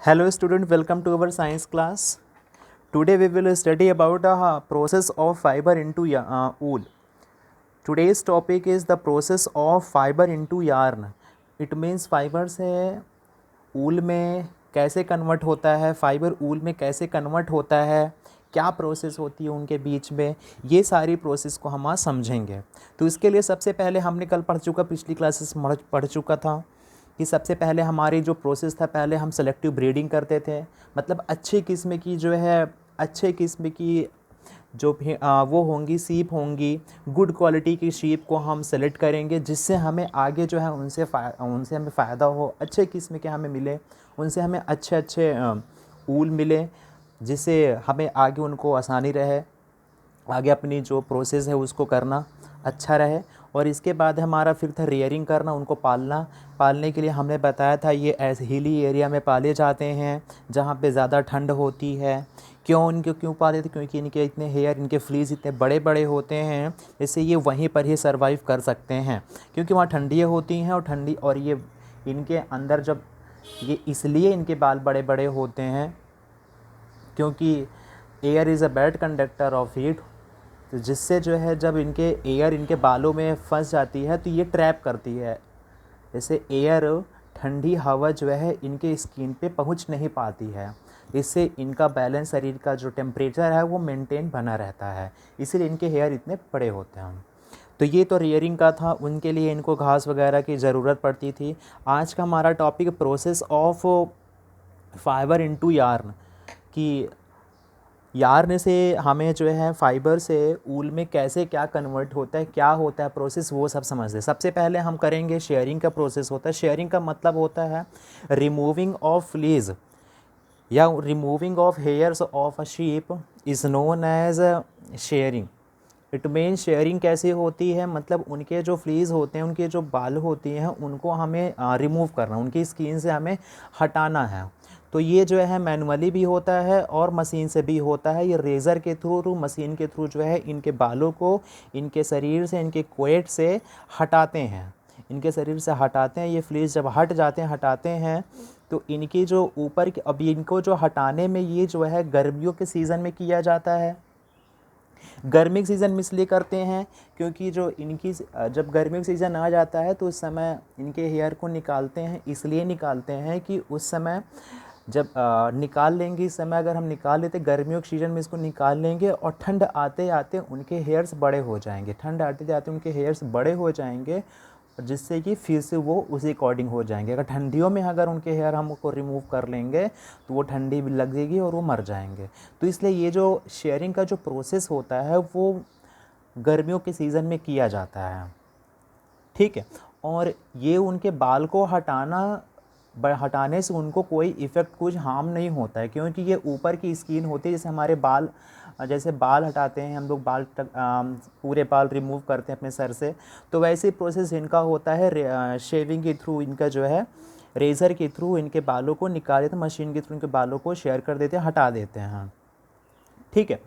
Hello student, welcome to our science class. Today we will study about the process of fiber into wool. Today's topic is the process of fiber into yarn. It means fiber से wool में कैसे convert होता है, fibre wool में कैसे convert होता है, क्या प्रोसेस होती है उनके बीच में, ये सारी प्रोसेस को हम आज समझेंगे। तो इसके लिए सबसे पहले हमने कल पिछली क्लासेस पढ़ चुका था कि सबसे पहले हमारी जो प्रोसेस था, पहले हम सेलेक्टिव ब्रीडिंग करते थे। मतलब अच्छे किस्म की जो है, अच्छे किस्म की जो भी वो होंगी सीप होंगी, गुड क्वालिटी की शीप को हम सेलेक्ट करेंगे, जिससे हमें आगे जो है उनसे हमें फ़ायदा हो, अच्छे किस्म के हमें मिले, उनसे हमें अच्छे अच्छे ऊल मिले, जिससे हमें आगे उनको आसानी रहे, आगे अपनी जो प्रोसेस है उसको करना अच्छा रहे। और इसके बाद हमारा फिर था रेयरिंग करना, उनको पालना। पालने के लिए हमने बताया था ये ऐसे हिली एरिया में पाले जाते हैं जहाँ पे ज़्यादा ठंड होती है। क्यों पाले थे? क्योंकि इनके इतने हेयर, इनके फ्लीज इतने बड़े बड़े होते हैं, इससे ये वहीं पर ही सर्वाइव कर सकते हैं, क्योंकि वहाँ ठंडियाँ होती हैं। और ये इनके अंदर जब ये इसलिए इनके बाल बड़े बड़े होते हैं क्योंकि air is a bad conductor of heat. तो जिससे जो है जब इनके एयर इनके बालों में फंस जाती है तो ये ट्रैप करती है, जैसे एयर, ठंडी हवा जो है इनके स्किन पे पहुंच नहीं पाती है। इससे इनका बैलेंस, शरीर का जो टेम्परेचर है वो मेंटेन बना रहता है, इसीलिए इनके हेयर इतने बड़े होते हैं। तो ये तो रेयरिंग का था, उनके लिए इनको घास वगैरह की ज़रूरत पड़ती थी। आज का हमारा topic process of fibre into yarn, कि यार्न से हमें जो है फाइबर से ऊल में कैसे क्या कन्वर्ट होता है, क्या होता है प्रोसेस, वो सब समझते हैं। सबसे पहले हम करेंगे शेयरिंग का प्रोसेस होता है। शेयरिंग का मतलब होता है रिमूविंग ऑफ फ्लीज या removing of hairs of a sheep is known as shearing. It mean shearing कैसे होती है, मतलब उनके जो फ्लीज होते हैं, उनके जो बाल होती हैं, उनको हमें रिमूव करना, उनकी स्किन से हमें हटाना है। तो ये जो है मैनुअली भी होता है और मशीन से भी होता है। ये रेज़र के थ्रू, मशीन के थ्रू जो है इनके बालों को इनके शरीर से, इनके कोएट से हटाते हैं, इनके शरीर से हटाते हैं। ये फ्लीज जब हट जाते हैं, हटाते हैं, तो इनकी जो ऊपर की, अब इनको जो हटाने में ये जो है गर्मियों के सीज़न में किया जाता है। गर्मी के सीज़न में इसलिए करते हैं क्योंकि जो इनकी जब गर्मी का सीज़न आ जाता है तो उस समय इनके हेयर को निकालते हैं। इसलिए निकालते हैं कि उस समय जब निकाल लेंगे, इस समय अगर हम निकाल लेते गर्मियों के सीज़न में इसको निकाल लेंगे और ठंड आते आते उनके हेयर्स बड़े हो जाएंगे, ठंड आते आते उनके हेयर्स बड़े हो जाएंगे, जिससे कि फिर से वो उसी अकॉर्डिंग हो जाएंगे। अगर ठंडियों में अगर उनके हेयर हम उसको रिमूव कर लेंगे तो वो ठंडी भी लगेगी और वो मर जाएंगे। तो इसलिए ये जो शेयरिंग का जो प्रोसेस होता है वो गर्मियों के सीज़न में किया जाता है, ठीक है। और ये उनके बाल को हटाने से उनको कोई इफ़ेक्ट, कुछ हार्म नहीं होता है, क्योंकि ये ऊपर की स्किन होती है। जैसे हमारे बाल, जैसे बाल हटाते हैं हम लोग, पूरे बाल रिमूव करते हैं अपने सर से, तो वैसे ही प्रोसेस इनका होता है। शेविंग के थ्रू इनका जो है, रेज़र के थ्रू इनके बालों को निकाल देते हैं, मशीन के थ्रू इनके बालों को शेयर कर देते हैं, हटा देते हैं, ठीक है।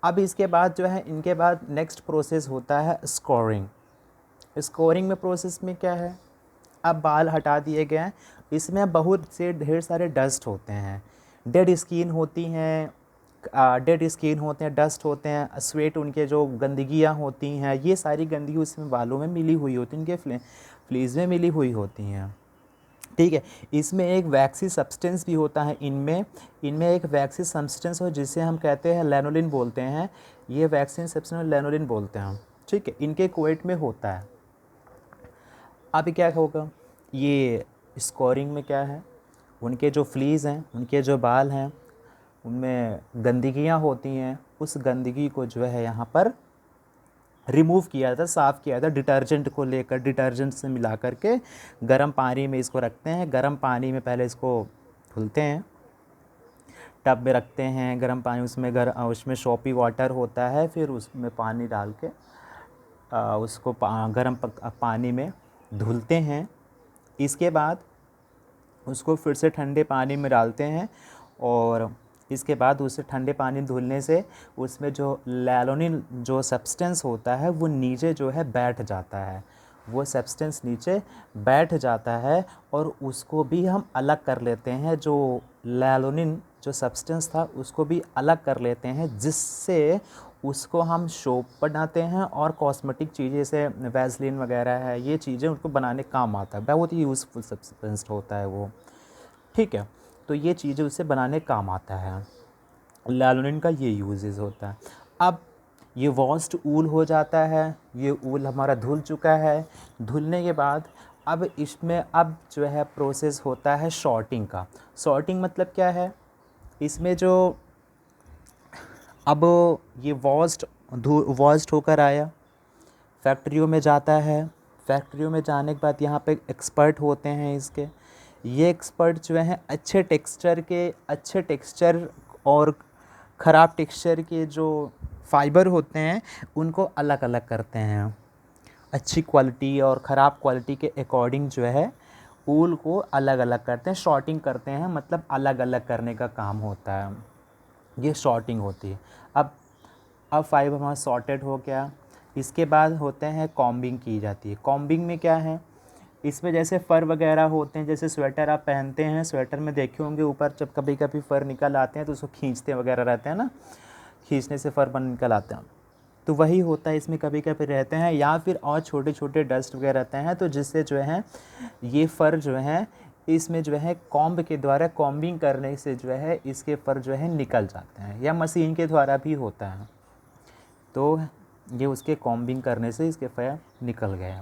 अब इसके बाद जो है, इनके बाद नेक्स्ट प्रोसेस होता है स्कोरिंग। स्कोरिंग में प्रोसेस में क्या है, अब बाल हटा दिए गए हैं, इसमें बहुत से ढेर सारे डस्ट होते हैं, डेड स्किन होती हैं, डस्ट होते हैं, स्वेट, उनके जो गंदगियाँ होती हैं, ये सारी गंदगी उसमें बालों में मिली हुई होती है, इनके फ्लीज में मिली हुई होती हैं, ठीक है। इसमें एक वैक्सी सब्सटेंस भी होता है, इनमें एक वैक्सी सब्सटेंस हो जिसे हम कहते हैं लैनोलिन बोलते हैं। ये वैक्सीन सब्सटेंस लैनोलिन बोलते हैं, ठीक है, इनके कोएट में होता है। अब क्या होगा, ये स्कोरिंग में क्या है, उनके जो फ्लीज हैं, उनके जो बाल हैं, उनमें गंदगियाँ होती हैं, उस गंदगी को जो है यहाँ पर रिमूव किया जाता है, साफ़ किया जाता है डिटर्जेंट को लेकर, डिटर्जेंट से मिला करके गर्म पानी में इसको रखते हैं। गर्म पानी में पहले इसको धुलते हैं, टब में रखते हैं गर्म पानी, उसमें सोपी वाटर होता है, फिर उसमें पानी डाल के उसको गर्म पानी में धुलते हैं। इसके बाद उसको फिर से ठंडे पानी में डालते हैं, और इसके बाद उससे ठंडे पानी धुलने से उसमें जो लैलोनिन जो सब्सटेंस होता है वो नीचे जो है बैठ जाता है, वो सब्सटेंस नीचे बैठ जाता है, और उसको भी हम अलग कर लेते हैं। जो लैलोनिन जो सब्सटेंस था उसको भी अलग कर लेते हैं, जिससे उसको हम सोप बनाते हैं और कॉस्मेटिक चीज़ें जैसे वैसलीन वगैरह है, ये चीज़ें उनको बनाने काम आता है, बहुत ही यूज़फुल सब्सटेंस होता है वो। ठीक है, तो ये चीज़ें उससे बनाने काम आता है, लैलोनिन का ये यूजेस होता है। अब ये वॉस्ट ऊल हो जाता है, ये ऊल हमारा धुल चुका है। धुलने के बाद अब इसमें अब जो है प्रोसेस होता है शॉर्टिंग का। शॉर्टिंग मतलब क्या है, इसमें जो अब ये वॉस्ट होकर आया, फैक्ट्रियों में जाता है। फैक्ट्रियों में जाने के बाद यहाँ पे एक्सपर्ट होते हैं इसके, ये एक्सपर्ट जो हैं अच्छे टेक्सचर और ख़राब टेक्सचर के जो फाइबर होते हैं उनको अलग अलग करते हैं। अच्छी क्वालिटी और ख़राब क्वालिटी के अकॉर्डिंग जो है ऊल को अलग अलग करते हैं, शॉर्टिंग करते हैं, मतलब अलग अलग करने का काम होता है, ये शॉर्टिंग होती है। अब फाइबर हमारा सॉर्टेड हो गया। इसके बाद होते हैं कॉम्बिंग की जाती है। कॉम्बिंग में क्या है, इसमें जैसे फ़र वगैरह होते हैं, जैसे स्वेटर आप पहनते हैं, स्वेटर में देखे होंगे ऊपर जब कभी कभी फ़र निकल आते हैं तो उसको खींचते वगैरह रहते हैं ना, खींचने से फ़र बन निकल आते हैं, तो वही होता है इसमें कभी कभी रहते हैं, या फिर और छोटे छोटे डस्ट वगैरह रहते हैं, तो जिससे जो है ये फ़र जो है इसमें जो है कॉम्ब के द्वारा कॉम्बिंग करने से जो है इसके फ़र जो है निकल जाते हैं, या मशीन के द्वारा भी होता है, तो ये उसके कॉम्बिंग करने से इसके फ़र निकल गए।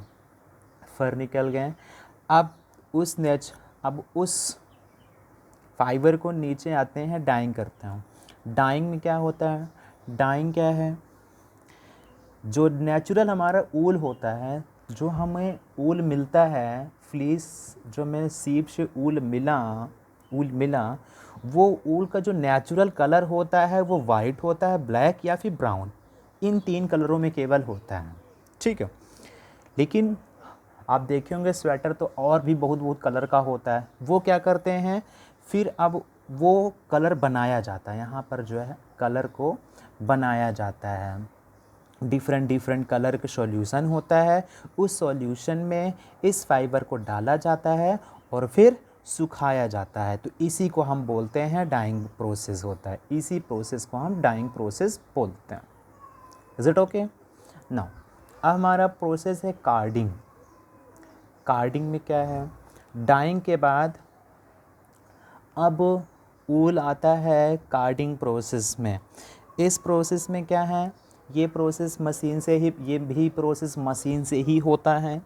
अब उस फाइबर को नीचे आते हैं, डाइंग करते हैं। डाइंग में क्या होता है, डाइंग क्या है, जो नेचुरल हमारा ऊल होता है, जो हमें ऊल मिलता है, फ्लीस जो हमें सीप से ऊल मिला, वो ऊल का जो नेचुरल कलर होता है वो वाइट होता है, ब्लैक या फिर ब्राउन, इन 3 कलरों में केवल होता है। ठीक है, लेकिन आप देखे होंगे स्वेटर तो और भी बहुत कलर का होता है। वो क्या करते हैं, फिर अब वो कलर बनाया जाता है, यहाँ पर जो है कलर को बनाया जाता है, डिफरेंट कलर का सॉल्यूशन होता है, उस सॉल्यूशन में इस फाइबर को डाला जाता है और फिर सुखाया जाता है, तो इसी को हम बोलते हैं डाइंग प्रोसेस होता है, इसी प्रोसेस को हम डाइंग प्रोसेस बोलते हैं। Is it okay? नाउ अब हमारा प्रोसेस है कार्डिंग। कार्डिंग में क्या है, डाइंग के बाद अब ऊल आता है कार्डिंग प्रोसेस में। इस प्रोसेस में क्या है, ये भी प्रोसेस मशीन से ही होता है।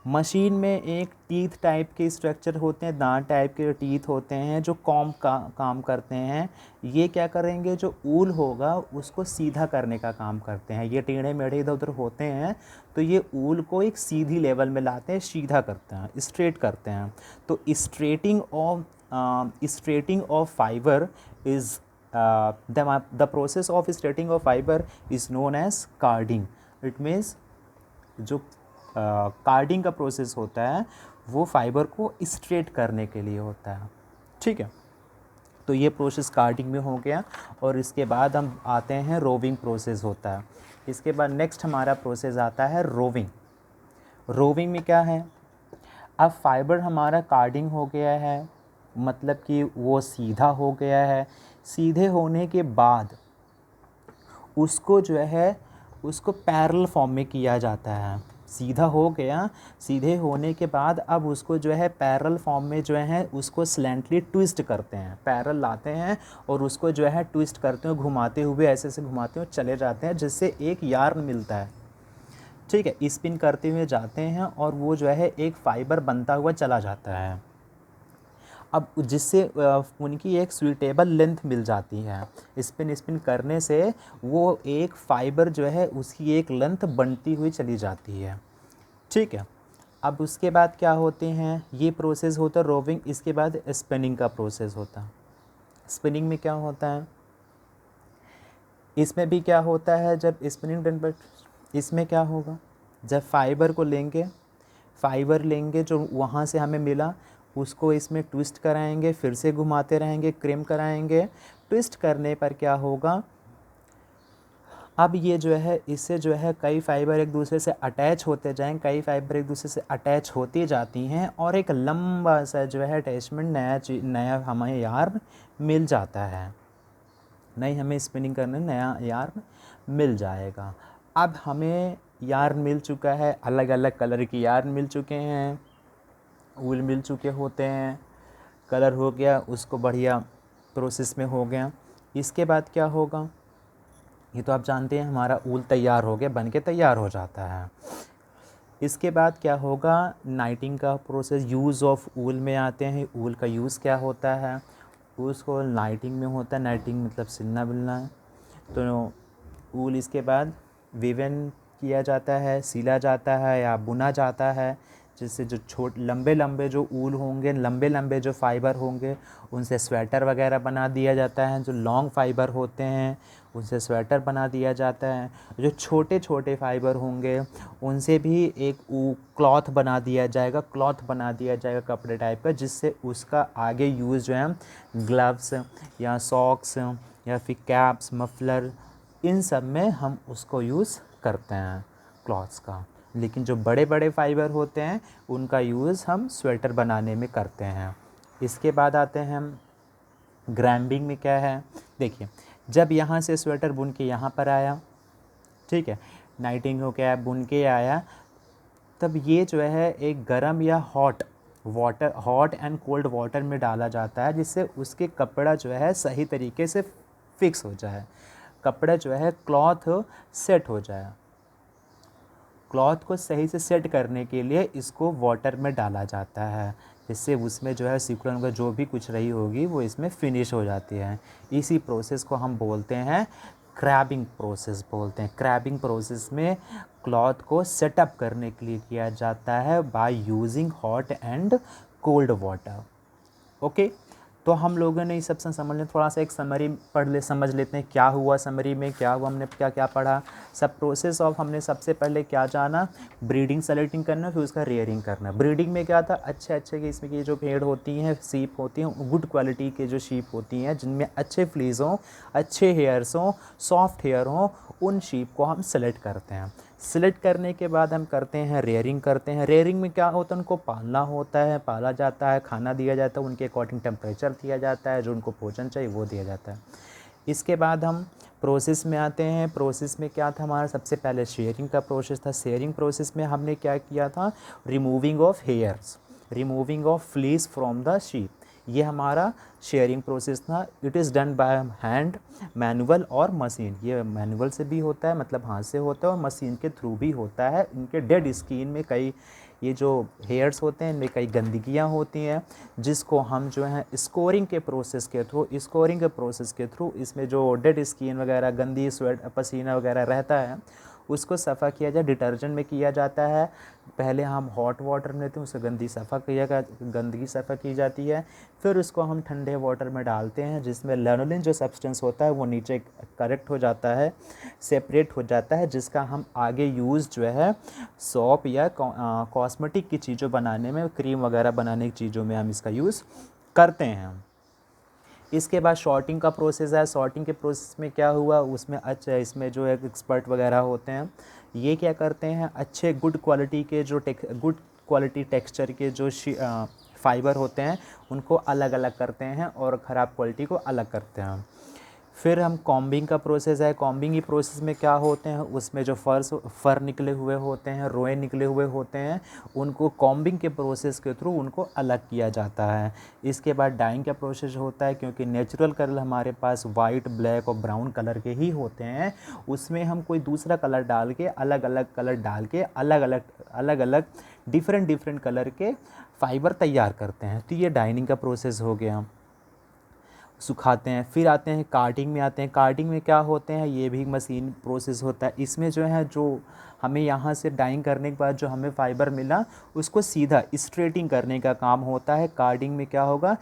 मशीन में एक टीथ टाइप के स्ट्रक्चर होते हैं, दांत टाइप के टीथ होते हैं जो काम करते हैं। ये क्या करेंगे, जो ऊल होगा उसको सीधा करने का काम करते हैं। ये टेढ़े मेढ़े इधर उधर होते हैं, तो ये ऊल को एक सीधी लेवल में लाते हैं, सीधा करते हैं, स्ट्रेट करते हैं। तो straightening of fibre is the process of straightening of fiber is known as carding. It means जो कार्डिंग का प्रोसेस होता है वो फाइबर को स्ट्रेट करने के लिए होता है। ठीक है, तो ये प्रोसेस कार्डिंग में हो गया, और इसके बाद हम आते हैं रोविंग प्रोसेस होता है। इसके बाद नेक्स्ट हमारा प्रोसेस आता है रोविंग। रोविंग में क्या है, अब फाइबर हमारा कार्डिंग हो गया है, मतलब कि वो सीधा हो गया है। सीधे होने के बाद उसको जो है उसको पैरेलल फॉर्म में किया जाता है। सीधा हो गया, सीधे होने के बाद अब उसको जो है पैरेलल फॉर्म में जो है उसको स्लैंटली ट्विस्ट करते हैं, पैरेलल लाते हैं और उसको जो है ट्विस्ट करते हैं, घुमाते हुए ऐसे घुमाते हुए चले जाते हैं, जिससे एक यार्न मिलता है। ठीक है, स्पिन करते हुए जाते हैं और वो जो है एक फाइबर बनता हुआ चला जाता है। अब जिससे उनकी एक सुइटेबल लेंथ मिल जाती है, स्पिन करने से वो एक फ़ाइबर जो है उसकी एक लेंथ बनती हुई चली जाती है। ठीक है, अब उसके बाद क्या होते हैं, ये प्रोसेस होता है रोविंग। इसके बाद स्पिनिंग का प्रोसेस होता है। स्पिनिंग में क्या होता है, इसमें भी क्या होता है, जब स्पिनिंग डन पर इसमें क्या होगा, जब फाइबर लेंगे जो वहाँ से हमें मिला, उसको इसमें ट्विस्ट कराएंगे, फिर से घुमाते रहेंगे, क्रिम कराएंगे। ट्विस्ट करने पर क्या होगा, अब ये जो है इससे जो है कई फाइबर एक दूसरे से अटैच होते जाएंगे, कई फाइबर एक दूसरे से अटैच होती जाती हैं और एक लंबा सा जो है अटैचमेंट नया हमें यार्न मिल जाता है। नहीं हमें स्पिनिंग करने नया यार्न मिल जाएगा। अब हमें यार्न मिल चुका है, अलग अलग कलर की यार्न मिल चुके हैं, वूल मिल चुके होते हैं, कलर हो गया, उसको बढ़िया प्रोसेस में हो गया। इसके बाद क्या होगा, ये तो आप जानते हैं हमारा ऊल तैयार हो गया, बन के तैयार हो जाता है। इसके बाद क्या होगा, नाइटिंग का प्रोसेस, यूज़ ऑफ ऊल में आते हैं। ऊल का यूज़ क्या होता है, उसको नाइटिंग में होता है। नाइटिंग मतलब सिलना बिलना है। तो ऊल इसके बाद वीवन किया जाता है, सिला जाता है या बुना जाता है, जिससे जो लंबे लंबे जो ऊल होंगे, लंबे लंबे जो फाइबर होंगे, उनसे स्वेटर वगैरह बना दिया जाता है। जो लॉन्ग फाइबर होते हैं उनसे स्वेटर बना दिया जाता है। जो छोटे छोटे फाइबर होंगे उनसे भी एक क्लॉथ बना दिया जाएगा, क्लॉथ बना दिया जाएगा कपड़े टाइप का, जिससे उसका आगे यूज़ जो है ग्लव्स या सॉक्स या फिर कैप्स, मफलर, इन सब में हम उसको यूज़ करते हैं क्लॉथ्स का। लेकिन जो बड़े बड़े फाइबर होते हैं उनका यूज़ हम स्वेटर बनाने में करते हैं। इसके बाद आते हैं हम ग्रैम्बिंग में। क्या है, देखिए जब यहाँ से स्वेटर बुन के यहाँ पर आया, ठीक है, नाइटिंग हो गया, बुन के आया, तब ये जो है एक गर्म या हॉट एंड कोल्ड वाटर में डाला जाता है, जिससे उसके कपड़ा जो है सही तरीके से फिक्स हो जाए, कपड़ा जो है क्लॉथ सेट हो जाए। क्लॉथ को सही से सेट करने के लिए इसको वाटर में डाला जाता है, जिससे उसमें जो है सिकुड़न वगैरह जो भी कुछ रही होगी वो इसमें फिनिश हो जाती है। इसी प्रोसेस को हम बोलते हैं क्रैबिंग प्रोसेस बोलते हैं। क्रैबिंग प्रोसेस में क्लॉथ को सेटअप करने के लिए किया जाता है by using hot and cold water. Okay, तो हम लोगों ने इस सब से समझ लें, थोड़ा सा एक समरी समझ लेते हैं क्या हुआ, समरी में क्या हुआ, हमने क्या क्या पढ़ा। सब प्रोसेस ऑफ हमने सबसे पहले क्या जाना, ब्रीडिंग सेलेक्टिंग करना, फिर उसका रेयरिंग करना। ब्रीडिंग में क्या था, अच्छे अच्छे किस्म की जो भेड़ होती हैं, सीप होती हैं, गुड क्वालिटी के जो शीप होती हैं जिनमें अच्छे फ्लीज हों, अच्छे हेयर्स हों, सॉफ्ट हेयर हों, उन शीप को हम सेलेक्ट करते हैं। सिलेक्ट करने के बाद हम करते हैं रेयरिंग करते हैं। रेयरिंग में क्या होता है, उनको पालना होता है, पाला जाता है, खाना दिया जाता है, उनके अकॉर्डिंग टेम्परेचर दिया जाता है, जो उनको भोजन चाहिए वो दिया जाता है। इसके बाद हम प्रोसेस में आते हैं। प्रोसेस में क्या था हमारा, सबसे पहले शेयरिंग का प्रोसेस था। शेयरिंग प्रोसेस में हमने क्या किया था, removing of hairs, removing of fleece from the sheep, ये हमारा शेयरिंग प्रोसेस था। It is done by hand, manual और मशीन। ये मैनुअल से भी होता है, मतलब हाथ से होता है, और मशीन के थ्रू भी होता है। इनके डेड स्किन में कई ये जो हेयर्स होते हैं इनमें कई गंदगियाँ होती हैं, जिसको हम जो है स्कोरिंग के प्रोसेस के थ्रू इसमें जो डेड स्किन वगैरह, गंदी स्वेट, पसीना वगैरह रहता है, उसको सफ़ा किया जाए। डिटर्जेंट में किया जाता है, पहले हम हॉट वाटर में लेते हैं, उससे गंदगी सफ़ा की जाती है। फिर उसको हम ठंडे वाटर में डालते हैं, जिसमें लैनोलिन जो सब्सटेंस होता है वो नीचे करेक्ट हो जाता है, सेपरेट हो जाता है, जिसका हम आगे यूज़ जो है सॉप या कॉस्मेटिक की चीज़ों बनाने में, क्रीम वगैरह बनाने की चीज़ों में हम इसका यूज़ करते हैं। इसके बाद शॉर्टिंग का प्रोसेस है। शॉर्टिंग के प्रोसेस में क्या हुआ, उसमें अच्छा इसमें जो है एक्सपर्ट वगैरह होते हैं, ये क्या करते हैं, अच्छे गुड क्वालिटी टेक्सचर के जो फाइबर होते हैं उनको अलग अलग करते हैं और ख़राब क्वालिटी को अलग करते हैं। फिर हम कॉम्बिंग का प्रोसेस है। कॉम्बिंग की प्रोसेस में क्या होते हैं, उसमें जो फर निकले हुए होते हैं, रोए निकले हुए होते हैं, उनको कॉम्बिंग के प्रोसेस के थ्रू उनको अलग किया जाता है। इसके बाद डाइंग का प्रोसेस होता है, क्योंकि नेचुरल कलर हमारे पास वाइट, ब्लैक और ब्राउन कलर के ही होते हैं, उसमें हम कोई दूसरा कलर डाल के, अलग अलग कलर डाल के, अलग अलग डिफरेंट कलर के फाइबर तैयार करते हैं। तो ये डाइनिंग का प्रोसेस हो गया, सुखाते हैं। फिर आते हैं कार्टिंग में आते हैं। कार्टिंग में क्या होते हैं, ये भी मशीन प्रोसेस होता है। इसमें जो है, जो हमें यहाँ से डाइंग करने के बाद जो हमें फ़ाइबर मिला उसको सीधा स्ट्रेटिंग करने का काम होता है। कार्डिंग में क्या होगा,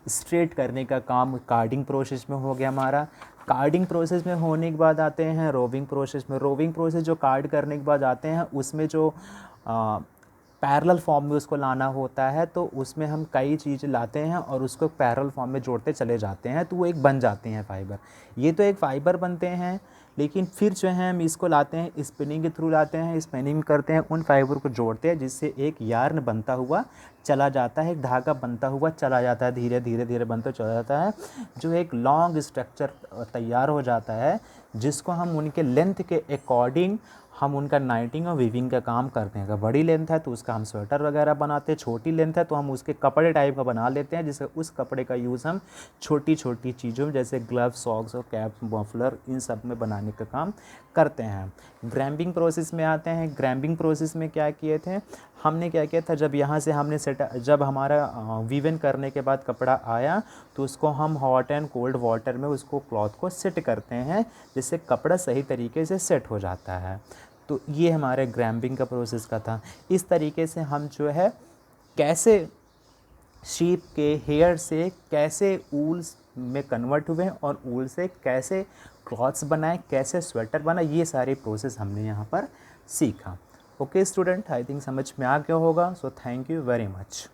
स्ट्रेट करने का काम कार्डिंग प्रोसेस में हो गया हमारा। कार्डिंग प्रोसेस में होने के बाद आते हैं रोविंग प्रोसेस में। रोविंग प्रोसेस जो कार्ड करने के बाद आते हैं, उसमें जो पैरेलल फॉर्म में उसको लाना होता है, तो उसमें हम कई चीज़ लाते हैं और उसको पैरेलल फॉर्म में जोड़ते चले जाते हैं, तो वो एक बन जाते हैं फाइबर। ये तो एक फाइबर बनते हैं, लेकिन फिर जो है हम इसको लाते हैं, स्पिनिंग के थ्रू लाते हैं, स्पिनिंग करते हैं, उन फाइबर को जोड़ते हैं, जिससे एक यार्न बनता हुआ चला जाता है, एक धागा बनता हुआ चला जाता है, धीरे धीरे धीरे बनता चला जाता है, जो एक लॉन्ग स्ट्रक्चर तैयार हो जाता है, जिसको हम उनके लेंथ के अकॉर्डिंग हम उनका नाइटिंग और वीविंग का काम करते हैं। अगर बड़ी लेंथ है तो उसका हम स्वेटर वगैरह बनाते हैं, छोटी लेंथ है तो हम उसके कपड़े टाइप का बना लेते हैं, जिससे उस कपड़े का यूज़ हम छोटी छोटी चीज़ों जैसे ग्लव्स, सॉक्स और कैप, मफलर, इन सब में बनाने का काम करते हैं। ग्रैम्बिंग प्रोसेस में आते हैं। ग्रैम्बिंग प्रोसेस में क्या किए थे, हमने क्या किया था, जब यहाँ से हमने जब हमारा वीवन करने के बाद कपड़ा आया तो उसको हम हॉट एंड कोल्ड वाटर में उसको क्लॉथ को सेट करते हैं, जिससे कपड़ा सही तरीके से सेट हो जाता है। तो ये हमारे ग्रैम्बिंग का प्रोसेस का था। इस तरीके से हम जो है कैसे शीप के हेयर से कैसे ऊल्स में कन्वर्ट हुए और ऊल से कैसे क्लॉथ्स बनाए, कैसे स्वेटर बनाए, ये सारे प्रोसेस हमने यहाँ पर सीखा। ओके स्टूडेंट, आई थिंक समझ में आ गया होगा। So thank you very much.